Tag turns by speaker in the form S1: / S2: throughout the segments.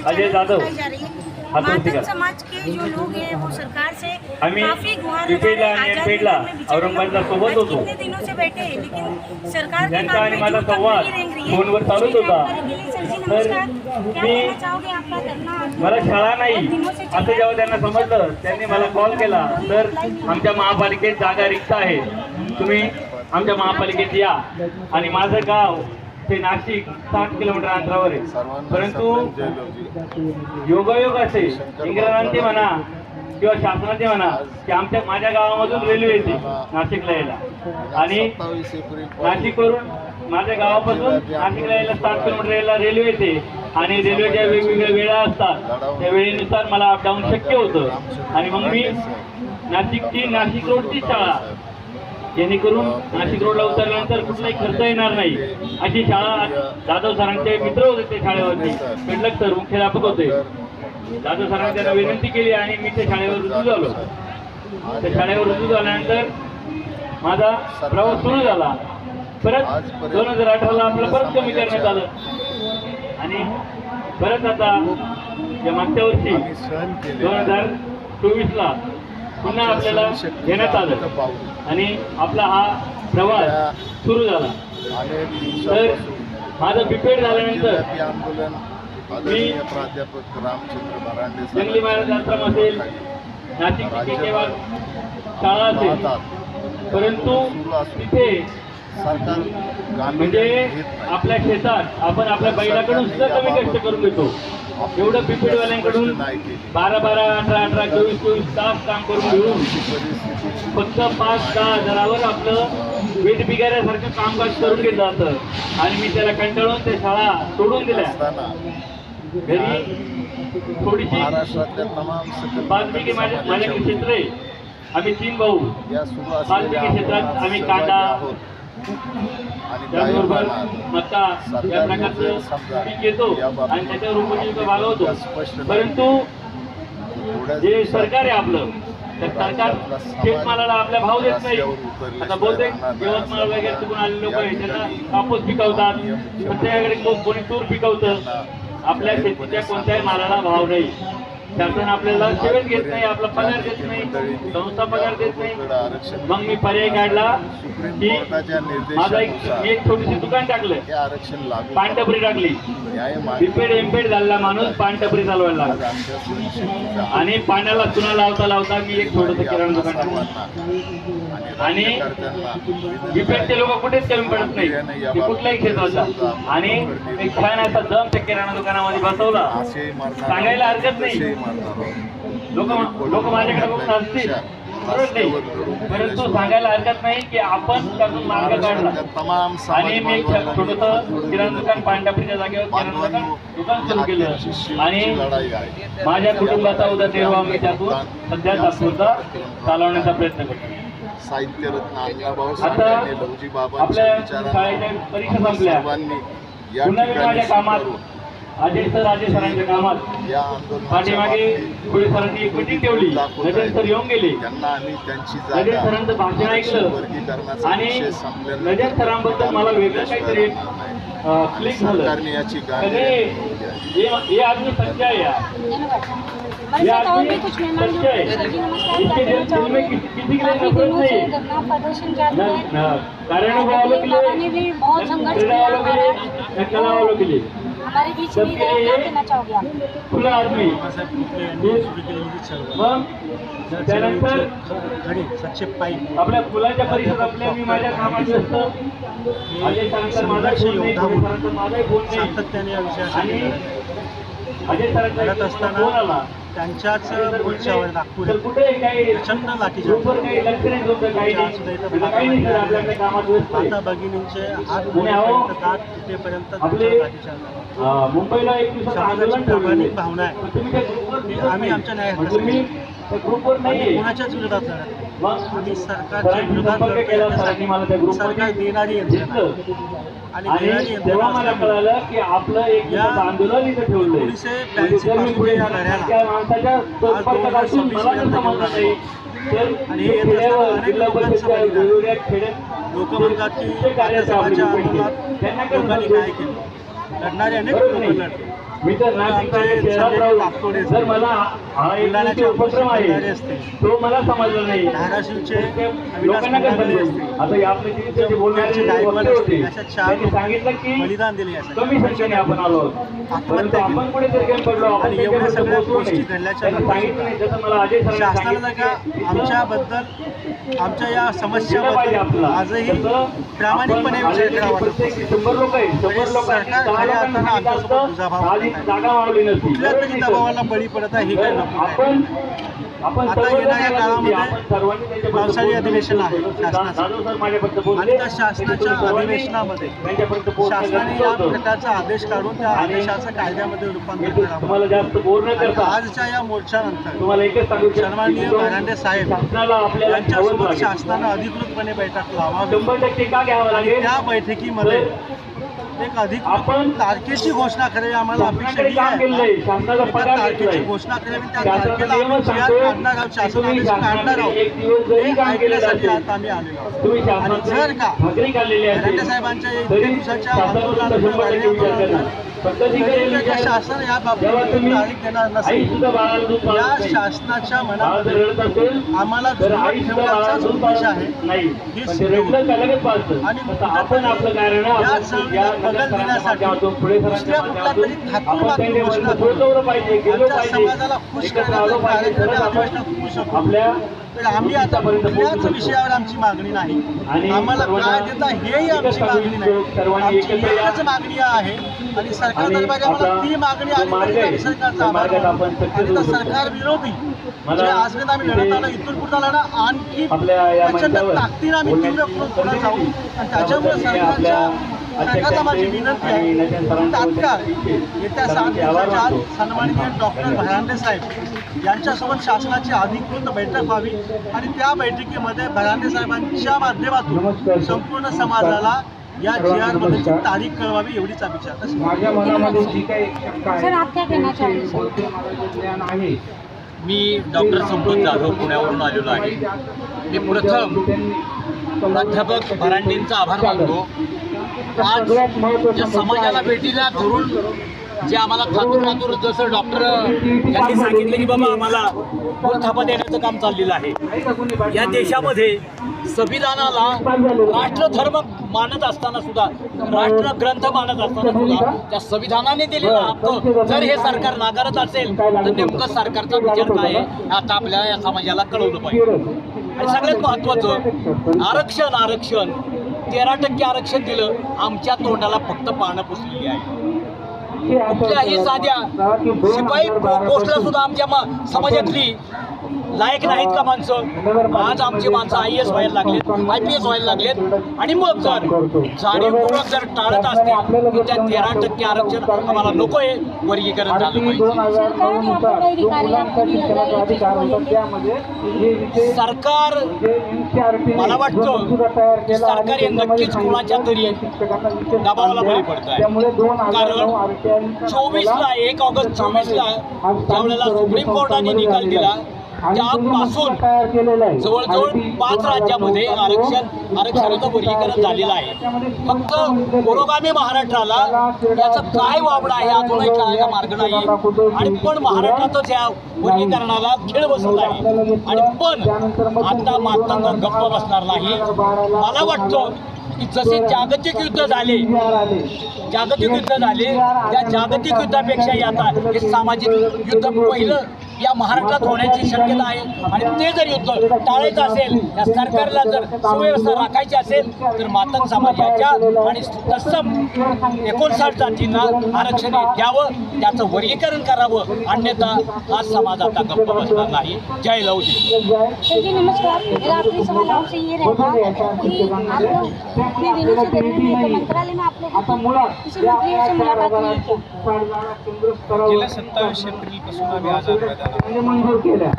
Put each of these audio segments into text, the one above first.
S1: अजय जाधव
S2: मातम समाज के जो लोग हैं वो सरकार से काफी गुहार लगा रहे हैं।
S1: पेडला औरंगाबादला सोबत होतो।
S2: कितने दिनों से बैठे हैं लेकिन सरकार के
S1: त्यांचा
S2: काम
S1: आणि
S2: पे
S1: माझा
S2: जो तक
S1: संवाद
S2: नहीं रेंग रही है।
S1: फोनवर चालूच होता।
S2: सर जी नमस्कार, क्या कहना चाहोगे? आपका धरना
S1: मला शाळा नाही असं जेव्हा त्यांना समजलं त्यांनी मला कॉल केला, तर आमच्या महापालिकेत जागा रिक्त आहे, तुम्ही आमच्या महापालिकेत या। आणि माझं गाव ते नाशिक 60 किलोमीटर अंतरावर आहे। परंतु योगायोग असे इंग्रजांचे म्हणा किंवा शासनाचे म्हणा की माझ्या गावामधून रेल्वे येते नाशिकला यायला, आणि नाशिकवरून माझ्या गावापासून नाशिकला यायला 60 किलोमीटर यायला रेल्वे येते, आणि रेल्वेच्या वेगवेगळ्या वेळा असतात, त्या वेळेनुसार मला अपडाऊन शक्य होतं। आणि मग मी नाशिक रोडची शाळा, जेणेकरून नाशिक रोडला उतरल्यानंतर कुठलाही खर्च येणार नाही अशी शाळा, जाधव सरांचे मित्र होते ते शाळेवरती, पेडलक सर मुख्याध्यापक होते। जाधव सरांनी त्यांना विनंती केली आणि मी त्या शाळेवर रुजू झालो। त्या शाळेवर रुजू झाल्यानंतर माझा प्रवास सुरू झाला। परत 2018ला आपलं परत कमी करण्यात आलं, आणि परत आता या मागच्या वर्षी 2024ला पुन्हा आपल्याला घेण्यात आलं, आणि आपला हा प्रवास सुरू झाला। तर माझं बिपेड झाल्यानंतर मी जंगली महाराज आश्रम असेल, नाशिक केवळ शाळा असेल, परंतु तिथे म्हणजे आपल्या शेतात आपण आपल्या बैलाकडून सुद्धा कमी कष्ट करून घेतो। एवढं बिपेडवाल्यांकडून 12-12, 18-18, 24-24 तास काम करून घेऊन फक्त 5-10 हजारावर आपलं वेट बिगाऱ्यासारखं कामकाज करून घेतलं जातं, आणि मी त्याला कंटाळून त्या शाळा सोडून दिल्या। घरी थोडीशी 5 बिघे माझ्याकडे क्षेत्र आहे, आम्ही 3 भाऊ, 5 बिघे क्षेत्रात आम्ही कांदा, त्याचबरोबर मका या प्रकारचं पीक येतो आणि त्याच्यावर उपजीविका भागवतो। परंतु जे सरकार आहे आपलं, तर सरकार शेतमालाला आपल्या भाव देत नाही। आता बहुतेक यवतमाळ वगैरे तिकडून आलेले लोक आहेत, त्यांना कापूस पिकवतात, प्रत्येकाकडे कोणी तूर पिकवतं, आपल्या शेतीच्या कोणत्याही मालाला भाव नाही। शासन आपल्याला सेवेत घेत नाही, आपला पगार देत नाही, संस्था पगार देत नाही। मग मी पर्याय काढला की माझा एक छोटीशी दुकान टाकलं, पानटपरी टाकली। बिपेड एमपेड झालेला माणूस पानटपरी चालवायला लागला, आणि पाण्याला चुना लावता लावता मी एक छोटंसं किराणा दुकान टाकलं। आणि बिपेडचे लोक कुठेच कमी पडत नाही, ते कुठल्याही क्षेत्राचा, आणि एक छान असा दम त्या किराणा दुकानामध्ये बसवला, सांगायला हरकत नाही। लोक माझ्याकडे बघून असतील, परंतु सांगायला हरकत नाही की आपण त्यातून मार्ग काढला, आणि मी छोटंसं किराणा दुकान पानटपरीच्या जागेवर किराणा दुकान सुरू केलं, आणि माझ्या कुटुंबाचा उदरनिर्वाह मी त्यातून सध्या तात्पुरता चालवण्याचा प्रयत्न करतो। आता आपल्या शाळेच्या परीक्षा संपल्या, पुन्हा मी माझ्या कामात अजय सरांच्या कामात पाठीमागे पुढे सरांनी एक मीटिंग ठेवली, नजर सर येऊन गेले, नजर सरांचं भाषण ऐकलं, आणि नजर सरांबद्दल मला वेगळं काहीतरी क्लिक झालं। हे आदमी सच्चा है यार, ये आदमी सच्चा है, इसके दिल में किसी के लिए नफरत नहीं है। कारणों वालों के लिए, क्रीड़ा वालों के लिए, कला वालों के लिए,
S2: हमारे बीच में क्या कहना चाहोगे आप?
S1: खुला आदमी। मग त्यानंतर आपल्या फुलाच्या परिसरात आपल्या मी माझ्या कामात व्यस्त, अजय सरांचा माझा फोन नाही, माझाही फोन नाही, आणि अजय सरांचा फोन आला,
S3: त्यांच्याच मोर्चावर नागपूर प्रचंड लाठीचार्ज, माता भगिनींचे हात दात तुटेपर्यंत
S1: मुंबईला एक
S3: प्रामाणिक भावना आहे की आम्ही आमच्या न्यायासाठी कोणाच्याच विरोधात लढत, आम्ही सरकारच्या विरोधात लढतो। सरकार देणारी यंत्रणा, आणि देणारी
S1: तेव्हा मला कळालं की आपलं एक आंदोलन इथं ठेवलं,
S3: 1982 पासून या लढ्याला आज 2026 पर्यंत नाही। आणि हे अनेक लोकांचा लोक म्हणतात की समाजाच्या आंदोलनात लोकांनी काय केलं, लढणारे अनेक लोक लढले,
S1: मी तर नाशिकमध्ये शहरात राहून जर मला हा एक
S3: बुलढाण्याचे
S1: उपक्रम
S3: खंडारे
S1: आहे
S3: असतील,
S1: तो मला समजला नाही.
S3: धाराशिवचे
S1: लोकांना
S3: अविनाश
S1: काय
S3: खंडारे
S1: समजेल?
S3: असतील,
S1: आता या आपल्या जे बोलणारे
S3: गायकवाड
S1: वक्ते
S3: असतील,
S1: होते
S3: अशा 4
S1: त्यांनी सांगितलं की
S3: बलिदान दिले यासाठी.
S1: कमी संख्येने आपण आलो आहोत. परंतु
S3: आत्महत्या
S1: आपण
S3: केली.
S1: कुठेतरी काही पडलो, आपण
S3: आणि एवढ्या
S1: त्याच्यापर्यंत
S3: सगळ्या
S1: पोहोचलो
S3: गोष्टी
S1: नाही.
S3: घडल्याच्या
S1: त्यांनी सांगितलं नाही. जसं मला अजय सरांनी
S3: शासनाला
S1: सांगितलं
S3: का आमच्याबद्दल, आमच्या या
S1: दिलं पाहिजे
S3: समस्याबद्दल
S1: आपला.
S3: आजही
S1: तसं
S3: प्रामाणिकपणे
S1: आपण
S3: विचार करावा लागतो.
S1: प्रत्येक 100 लोक आहेत, 100 लोकांनी
S3: सरकार
S1: 10
S3: खऱ्या
S1: लोकांनी
S3: अर्थानं आमच्यासोबत दुजाभाव
S1: आधी
S3: करत आहे.
S1: जागा मावली नसती.
S3: कुठल्या तरी दबावाला बळी पडत आहे हे काय नको आहे.
S1: आपण
S3: आता
S1: सर्व
S3: येणाऱ्या
S1: जणांना
S3: काळामध्ये
S1: आपण सर्वांनी त्याच्याबद्दल
S3: पावसाळी
S1: बोलणं
S3: अधिवेशन आहे
S1: गरजेचं आहे.
S3: शासनाचं.
S1: जाधव सर माझ्यापर्यंत बोलले.
S3: आणि त्या शासनाच्या
S1: सर्वांनी
S3: अधिवेशनामध्ये
S1: त्यांच्यापर्यंत पोहोचणं
S3: शासनाने
S1: गरजेचं
S3: या
S1: होतं.
S3: प्रकारचा आदेश काढून त्या
S1: आणि
S3: आदेशाचं कायद्यामध्ये रूपांतर
S1: मी तुम्हाला
S3: करावं.
S1: जास्त बोर न
S3: आणि
S1: करता
S3: आजच्या या मोर्चानंतर
S1: तुम्हाला एकच सांगू इच्छितो
S3: सन्माननीय
S1: की
S3: भरांडे साहेब
S1: शासनाला आपल्याला घ्यावंच
S3: यांच्यासोबत
S1: लागेल.
S3: शासनानं अधिकृतपणे बैठक लावावी.
S1: 100% का घ्यावं
S3: आणि
S1: लागेल?
S3: त्या बैठकीमध्ये
S1: तर
S3: एक अधिक
S1: आपण
S3: तारखेची घोषणा करावी आम्हाला अपेक्षा
S1: शासनाकडे
S3: ही
S1: काम केलेलं
S3: आहे.
S1: आहे. शासनाचा
S3: त्या
S1: पगार
S3: तारखेची
S1: घेतलाय.
S3: घोषणा करावी, त्या
S1: शासनाचा
S3: तारखेला
S1: नियमच
S3: आम्ही जी
S1: सांगतोय
S3: काढणार आहोत,
S1: की
S3: शासन
S1: तुम्ही
S3: आदेश काढणार आहोत,
S1: एक दिवस जरी
S3: ते
S1: काम केलं
S3: ऐकण्यासाठी
S1: असेल,
S3: आज आम्ही आलेलो आहोत.
S1: तुम्ही
S3: आणि
S1: शासनाची
S3: जर का
S1: भाकरी काढलेली असेल,
S3: भरांडे साहेबांच्या
S1: तरी
S3: इतक्या दिवसाच्या
S1: शासनाचा
S3: आंदोलनानंतर
S1: 100% विचार करणार. फक्त ती करेल
S3: तरी
S1: विचार.
S3: शासन या
S1: जेव्हा
S3: बाबतीत
S1: तुम्ही
S3: तारीख देणार
S1: आई
S3: नसेल.
S1: सुद्धा बाळाला दूध
S3: या
S1: पाजत नाही.
S3: शासनाच्या
S1: बाळ जर
S3: मनामध्ये
S1: रडत असेल
S3: आम्हाला
S1: तर
S3: जुळवून
S1: आई सुद्धा बाळाला
S3: ठेवण्याचाच
S1: दूध
S3: उद्देश
S1: पाजत
S3: आहे.
S1: नाही.
S3: ही
S1: पण ते
S3: सिद्ध
S1: रडलं का लगेच पाजतं.
S3: आणि
S1: तसं आपण आपलं कारण
S3: या
S1: आपण
S3: चळवळीला
S1: या
S3: बगल
S1: सरांच्या
S3: देण्यासाठी
S1: माध्यमातून, पुढे
S3: दुसऱ्या
S1: सरांच्या
S3: कुठल्या तरी
S1: माध्यमातून
S3: धातू
S1: आपण त्यांच्या
S3: घोषणा
S1: वरती
S3: करून
S1: पोहोचवलं पाहिजे, गेलो
S3: आमच्या
S1: पाहिजे.
S3: समाजाला खुश
S1: एकत्र
S3: करण्याचा
S1: आलो पाहिजे.
S3: कार्यक्रम
S1: तरच
S3: या
S1: आपण
S3: अधिवेशनात होऊ शकतो.
S1: आपल्या
S3: तर आम्ही आता कुठल्याच विषयावर आमची मागणी नाही.
S1: आणि
S3: आम्हाला काय देता हेही आमची मागणी नाही.
S1: सर्वांनी
S3: आमची
S1: एकत्र या.
S3: एकच मागणी आहे आणि सरकार
S1: आणि
S3: दरबारी आम्हाला
S1: आता
S3: ती मागणी
S1: जो
S3: आली
S1: मार्ग
S3: तरी
S1: आहे,
S3: आम्ही सरकारचा
S1: त्या
S3: आभार
S1: मार्गात
S3: मानतो.
S1: आपण सक्सेस
S3: आणि
S1: होऊ
S3: त्या
S1: शकतो.
S3: सरकार विरोधी
S1: मला
S3: जे आजपर्यंत आम्ही लढत आलो, इथून पुढचा लढा आणखी
S1: आपल्या या
S3: प्रचंड
S1: मंचावर
S3: ताकदीने आम्ही तीव्र करून पुढे जाऊ. आणि त्याच्यामुळे सरकारला माझी विनंती आहे तात्काळ येत्या 7 दिवसाच्या आत सन्माननीय डॉक्टर भरांडे साहेब यांच्यासोबत शासनाची अधिकृत बैठक व्हावी आणि त्या बैठकीमध्ये भरांडे साहेबांच्या माध्यमातून संपूर्ण समाजाला या GR मधील तारीख कळवावी एवढीच अपेक्षा आहे.
S4: माझ्या मनामध्ये जी काही शंका आहे,
S2: सर, आप क्या कहना चाहते हैं?
S4: बोलते मला जे ज्ञान आहे
S5: मी डॉक्टर संपत जाधव पुण्यावरून आलेलो आहे. मी प्रथम प्राध्यापक भरांडेंचा आभार मानतो. आज या समाजाला भेटीला धरून जे आम्हाला थातूर जसं डॉक्टर यांनी सांगितलं की बाबा आम्हाला थापा देण्याचं काम चाललेलं आहे. या देशामध्ये संविधानाला राष्ट्रधर्म मानत असताना सुद्धा, राष्ट्रग्रंथ मानत असताना सुद्धा त्या संविधानाने दिलेला हक्क जर हे सरकार नाकारत असेल तर नेमकं सरकारचा विचार काय आहे आता आपल्या या समाजाला कळवलं पाहिजे. आणि सगळ्यात महत्त्वाचं आरक्षण 13% आरक्षण दिलं. आमच्या तोंडाला फक्त पानं पुसलेली आहे. कुठल्याही साध्या शिपाई पोस्टला सुद्धा आमच्या समाजातली लायक नाहीत का माणसं. आज आमची माणसं IAS व्हायला लागलेत, IPS व्हायला लागलेत. आणि मग जर जाणीवपूर्वक जर टाळत असतील की त्या 13% आरक्षण आम्हाला नको आहे, वर्गीकरण झालं पाहिजे. सरकार मला वाटतं की सरकार हे नक्कीच कुणाच्या तरी दबावाला बळी पडत आहे. कारण 24ला 1 ऑगस्ट 24ला ज्यावेळेला सुप्रीम कोर्टाने निकाल दिला त्यापासून जवळजवळ 5 राज्यामध्ये आरक्षणाचं वर्गीकरण झालेलं आहे. फक्त पुरोगामी महाराष्ट्राला त्याचं काय वावडं आहे अजूनही कळायला मार्ग नाही. आणि पण महाराष्ट्रातच या वर्गीकरणाला खेळ बसत आहे. आणि पण आता मातंग गप्प बसणार नाही. मला वाटतं की जसे जागतिक युद्ध झाले त्या जागतिक युद्धापेक्षा आता हे सामाजिक युद्ध पहिलं या महाराष्ट्रात होण्याची शक्यता आहे. आणि ते जर युद्ध टाळायचं असेल, या सरकारला जर सुव्यवस्था राखायची असेल तर मातंग समाजाच्या आणि तत्सम 59 जातींना आरक्षण द्यावं, त्याचं वर्गीकरण करावं. अन्यथा हा समाज आता गप्प बसणार नाही. जय लवजी.
S2: जी नमस्कार, मेरा आखिरी सवाल आपसे ये रहेगा कि आप लोग कितने दिनों से दिल्ली में तो मंत्रालय में आप लोग किसी मंत्री से मुलाकात नहीं की?
S6: गेल्या 27 एप्रिलपासून आम्ही आज आझाद
S4: मंजूर केल्या.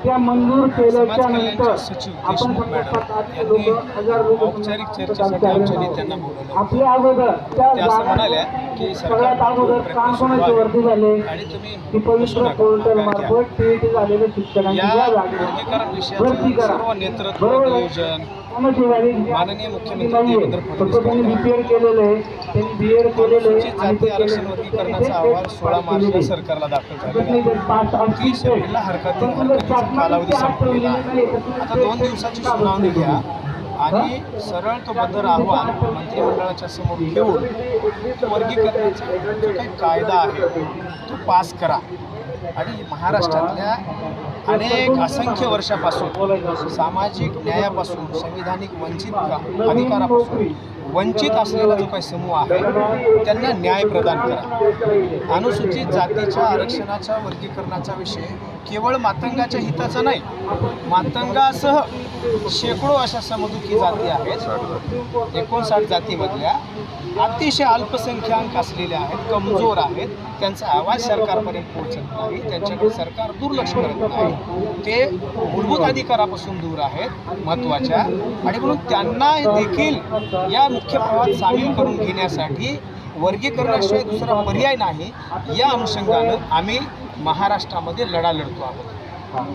S4: त्या मंजूर केल्याच्या नंतर
S6: सचिव
S4: आपण
S6: देशमुख मॅडम यांनी औपचारिक चर्चेसाठी आमच्या नेत्यांना बोलवलं.
S4: आपल्या अगोदर त्या
S6: त्या असं म्हणाल्या की
S4: सगळ्यात
S6: सरकार
S4: अगोदर काम कोणाची वरती झाले
S6: आणि तुम्ही
S4: की पवित्र पोर्टल मार्फत TET झालेल्या शिक्षकांची
S6: या
S4: ज्या जागा
S6: वर्गीकरण
S4: भरती
S6: विषयाचं
S4: करा.
S6: सर्व नेतृत्व
S4: बरोबर आहे.
S6: नियोजन माननीय मुख्यमंत्री देवेंद्र फडणवीस अनुसूचित जाती आरक्षण वर्गीकरणाचा अहवाल 16 मार्चला सरकारला दाखल झालेला आहे. 30 एप्रिलला हरकतीचा कालावधी संपलेला आहे. आता 2 दिवसाची सुनावणी घ्या आणि सरळ तो बद्दल अहवाल मंत्रिमंडळाच्या समोर घेऊन वर्गीकरणाचा जो काही कायदा आहे तो पास करा आणि महाराष्ट्रातल्या अनेक असंख्य वर्षापासून सामाजिक न्यायापासून संविधानिक वंचित अधिकारापासून वंचित असलेला जो काही समूह आहे त्यांना न्याय प्रदान करा. अनुसूचित जातीच्या आरक्षणाच्या वर्गीकरणाचा विषय केवळ मातंगाच्या हिताचा नाही, मातंगासह शेकडो अशा समजुकी जाती आहेत 59 जातीमधल्या अतिशय अल्पसंख्याक असलेल्या आहेत, कमजोर आहेत, त्यांचा आवाज सरकारपर्यंत पोहोचत नाही, त्यांच्याकडे सरकार दुर्लक्ष करत नाही, ते मूलभूत अधिकारापासून दूर आहेत महत्त्वाच्या आणि म्हणून त्यांना देखील या मुख्य प्रवाहात सामील करून घेण्यासाठी वर्गीकरणाशिवाय दुसरा पर्याय नाही. या अनुषंगानं आम्ही महाराष्ट्रामध्ये लढा लढतो आहोत.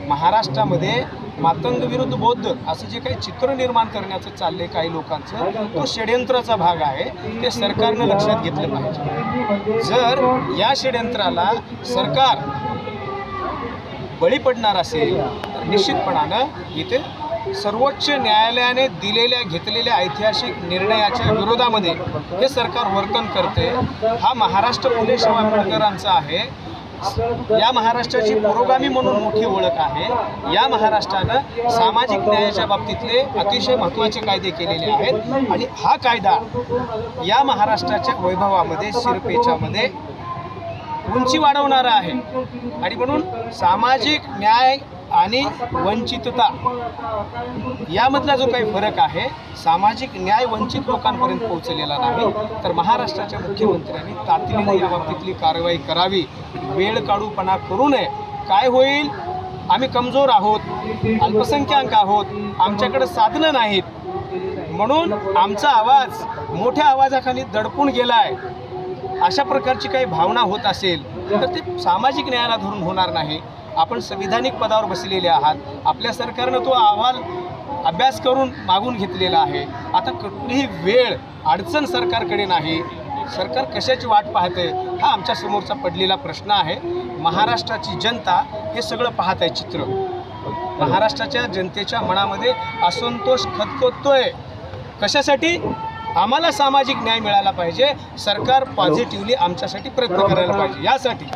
S6: महाराष्ट्रामध्ये मातंग विरुद्ध बौद्ध असं जे काही चित्र निर्माण करण्याचं चाललंय काही लोकांचं, तो षड्यंत्राचा भाग आहे. ते सरकारनं लक्षात घेतलं पाहिजे. जर या षड्यंत्राला सरकार बळी पडणार असेल तर निश्चितपणानं इथे सर्वोच्च न्यायालयाने घेतलेल्या ऐतिहासिक निर्णयाच्या विरोधामध्ये हे सरकार वर्तन करते. हा महाराष्ट्र फुले शाहू आंबेडकरांचा आहे. या महाराष्ट्राची पुरोगामी म्हणून मोठी ओळख आहे. या महाराष्ट्रानं सामाजिक न्यायाच्या बाबतीतले अतिशय महत्त्वाचे कायदे केलेले आहेत आणि हा कायदा या महाराष्ट्राच्या वैभवामध्ये शिरपेचामध्ये उंची वाढवणारा आहे. आणि म्हणून सामाजिक न्याय आणि वंचितता यामधला जो काही फरक आहे, सामाजिक न्याय वंचित लोकांपर्यंत पोहोचलेला नाही, तर महाराष्ट्राच्या मुख्यमंत्र्यांनी तातडीने या बाबतीतली कारवाई करावी. वेळ काढूपणा करू नये. काय होईल, आम्ही कमजोर आहोत, अल्पसंख्याक आहोत, आमच्याकडे साधनं नाहीत, म्हणून आमचा आवाज मोठ्या आवाजाखाली दडपून गेला आहे, अशा प्रकारची काही भावना होत असेल तर ते सामाजिक न्यायाला धरून होणार नाही. आपण संविधानिक पदावर बसलेले आहात. आपल्या सरकारनं तो अहवाल अभ्यास करून मागून घेतलेला आहे. आता कुठलीही वेळ अडचण सरकारकडे नाही. सरकार कशाची वाट पाहते हा आमच्या समोरचा पडलेला प्रश्न आहे. महाराष्ट्राची जनता हे सगळं पाहत आहे चित्र. महाराष्ट्राच्या जनतेच्या मनामध्ये असंतोष खदखदतोय. कशासाठी? आम्हाला सामाजिक न्याय मिळाला पाहिजे. सरकार पॉझिटिव्हली आमच्यासाठी प्रयत्न करायला पाहिजे. यासाठी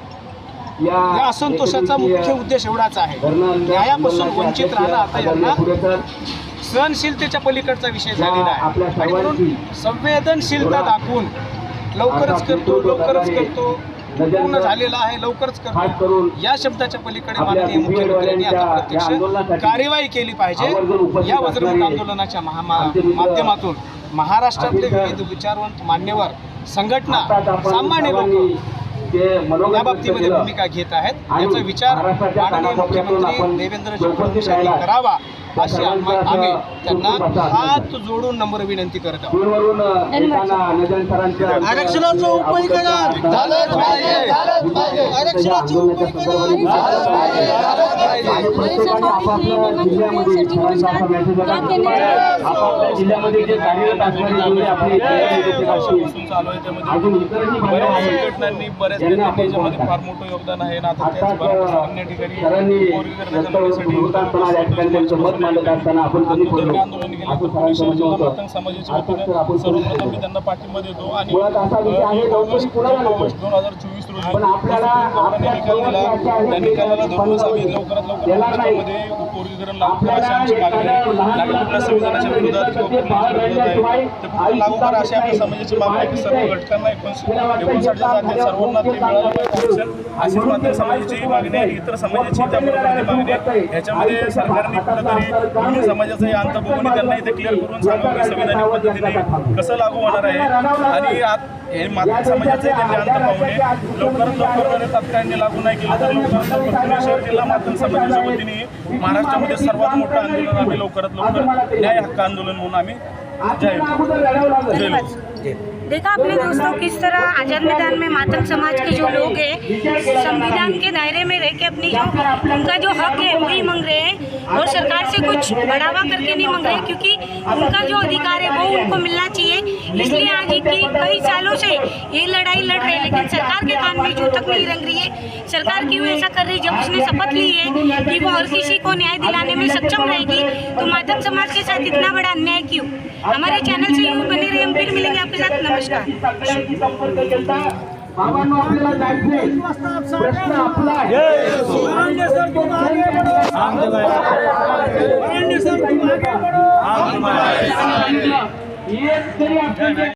S6: या असंतोषाचा मुख्य उद्देश एवढाच आहे. न्यायापासून वंचित राहणं आता यांना सहनशीलतेच्या पलीकडचा विषय झालेला आहे. आणि म्हणून संवेदनशीलता दाखवून लवकरच करतो पूर्ण झालेला आहे, लवकरच करतो या शब्दाच्या पलीकडे माननीय मुख्यमंत्र्यांनी आता प्रत्यक्ष कार्यवाही केली पाहिजे. या वज्रमुख आंदोलनाच्या माध्यमातून महाराष्ट्रातले विविध विचारवंत मान्यवर संघटना सामान्य लोक या बाबतीमध्ये भूमिका घेत आहेत. याचा विचार माननीय मुख्यमंत्री देवेंद्रजी फडणवीस यांनी करावा अशी आम्ही त्यांना हात जोडून नम्र विनंती करत आहोत.
S3: आरक्षणाचं उपरीकरण झालंच पाहिजे. आरक्षणाचं उपरीकरण
S1: आपापल्या जिल्ह्यामध्ये जे कार्यरत असणारी आपली
S6: चालू आहे त्यामध्ये बऱ्याच संघटनांनी बऱ्याच नेत्यांनी याच्यामध्ये फार मोठं योगदान आहे. आता त्याचबरोबर अन्य ठिकाणी वर्गीकरणाच्या लढ्यासाठी आंदोलन केलं. पुणे शहर जिल्हा मातंग समाजाच्या वतीनं सर्वप्रथम मी त्यांना पाठिंबा देतो आणि ऑगस्ट 2024 रोजी सुप्रीम कोर्टाने निकाल दिला. त्या निकालाला धरूनच आम्ही लवकरात लवकर महाराष्ट्रामध्ये उपवर्गीकरण लागू करा अशी आमची मागणी आहे. लागेल कुठल्या संविधानाच्या विरोधात किंवा कुठल्या विरोधात आहे ते फक्त लागू करा अशी आपल्या समाजाची मागणी आहे की सर्व घटकांना 59 जाती सर्वांना ते मिळालं पाहिजे. अशीच मात्र समाजाची मागणी आहे. इतर समाजाची त्याबरोबर मागणी आहे. ह्याच्यामध्ये सरकारने कुठेतरी दोन्ही समाजाचाही अंत बघून त्यांना इथे क्लिअर करून सांगावं की संविधानिक पद्धतीने कसं लागू होणार आहे. आणि हे मातंग समाजाचे त्यांनी अंत पाहून लवकरात लवकर तात्काळने लागू नाही केलं तर लवकरात लवकर पुणे शहर जिल्हा मातंग समाजाच्या वतीने महाराष्ट्रामध्ये सर्वात मोठं आंदोलन आम्ही लवकरात लवकर न्याय हक्क आंदोलन म्हणून आम्ही जाहीर
S2: देखा आपने दोस्तों किस तरह आज़ाद मैदान में मातंग समाज के जो लोग हैं संविधान के दायरे में रह के अपनी जो उनका जो हक है वही मांग रहे हैं और सरकार से कुछ बढ़ावा करके नहीं मांग रहे, क्योंकि उनका जो अधिकार है वो उनको मिलना चाहिए। इसलिए आज की कई सालों से ये लड़ाई लड़ रहे हैं, लेकिन सरकार के कान में जू तक नहीं रंग रही है। सरकार क्यों ऐसा कर रही है? जब उसने शपथ ली है कि वो हर किसी को न्याय दिलाने में सक्षम रहेगी, तो मातंग समाज के साथ इतना बड़ा अन्याय क्यों? हमारे चैनल से यूं बने रहे, हम फिर मिलेंगे आपके साथ। नमस्कार।
S4: बाबांनो आपल्याला जायचंय, प्रश्न आपला आहे। एक जरी आपण